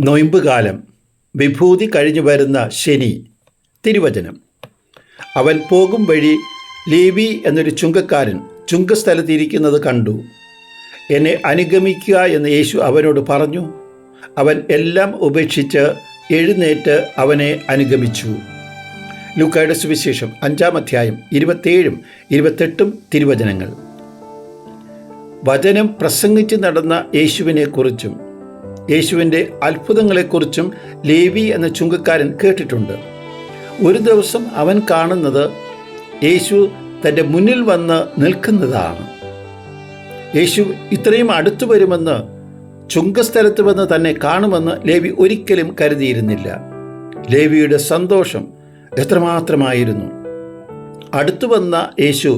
നൊയമ്പുകാലം വിഭൂതി കഴിഞ്ഞു വരുന്ന ശനി. തിരുവചനം: അവൻ പോകും വഴി ലേവി എന്നൊരു ചുങ്കക്കാരൻ ചുങ്കസ്ഥലത്തിരിക്കുന്നത് കണ്ടു. എന്നെ അനുഗമിക്കുക എന്ന് യേശു അവനോട് പറഞ്ഞു. അവൻ എല്ലാം ഉപേക്ഷിച്ച് എഴുന്നേറ്റ് അവനെ അനുഗമിച്ചു. ലൂക്കായുടെ സുവിശേഷം 5-ാം അധ്യായം 27-28 തിരുവചനങ്ങൾ. വചനം പ്രസംഗിച്ച് നടന്ന യേശുവിനെക്കുറിച്ചും യേശുവിൻ്റെ അത്ഭുതങ്ങളെക്കുറിച്ചും ലേവി എന്ന ചുങ്കക്കാരൻ കേട്ടിട്ടുണ്ട്. ഒരു ദിവസം അവൻ കാണുന്നത് യേശു തൻ്റെ മുന്നിൽ വന്ന് നിൽക്കുന്നതാണ്. യേശു ഇത്രയും അടുത്തു വരുമെന്ന്, ചുങ്കസ്ഥലത്ത് വന്ന് തന്നെ കാണുമെന്ന് ലേവി ഒരിക്കലും കരുതിയിരുന്നില്ല. ലേവിയുടെ സന്തോഷം എത്രമാത്രമായിരുന്നു! അടുത്തു വന്ന യേശു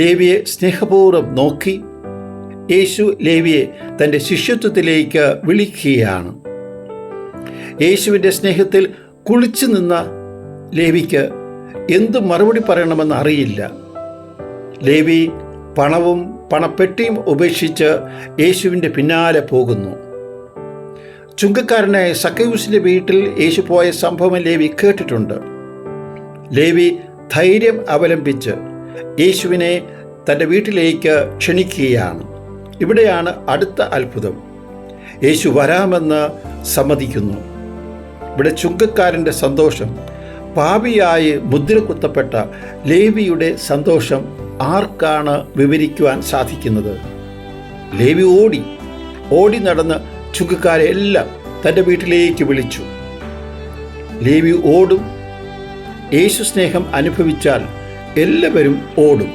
ലേവിയെ സ്നേഹപൂർവ്വം നോക്കി. യേശു ലേവിയെ തൻ്റെ ശിഷ്യത്വത്തിലേക്ക് വിളിക്കുകയാണ്. യേശുവിൻ്റെ സ്നേഹത്തിൽ കുളിച്ചു നിന്ന ലേവിക്ക് എന്തു മറുപടി പറയണമെന്ന് അറിയില്ല. ലേവി പണവും പണപ്പെട്ടിയും ഉപേക്ഷിച്ച് യേശുവിൻ്റെ പിന്നാലെ പോകുന്നു. ചുങ്കക്കാരനായ സക്കയൂസിൻ്റെ വീട്ടിൽ യേശു പോയ സംഭവം ലേവി കേട്ടിട്ടുണ്ട്. ലേവി ധൈര്യം അവലംബിച്ച് യേശുവിനെ തൻ്റെ വീട്ടിലേക്ക് ക്ഷണിക്കുകയാണ്. ഇവിടെയാണ് അടുത്ത അത്ഭുതം. യേശു വരാമെന്ന് സമ്മതിക്കുന്നു. ഇവിടെ ചുങ്കക്കാരൻ്റെ സന്തോഷം, പാപിയായി മുദ്ര കുത്തപ്പെട്ട ലേവിയുടെ സന്തോഷം ആർക്കാണ് വിവരിക്കുവാൻ സാധിക്കുന്നത്? ലേവി ഓടി നടന്ന് ചുങ്കക്കാരെ എല്ലാം തൻ്റെ വീട്ടിലേക്ക് വിളിച്ചു. ലേവി ഓടും. യേശു സ്നേഹം അനുഭവിച്ചാൽ എല്ലാവരും ഓടും.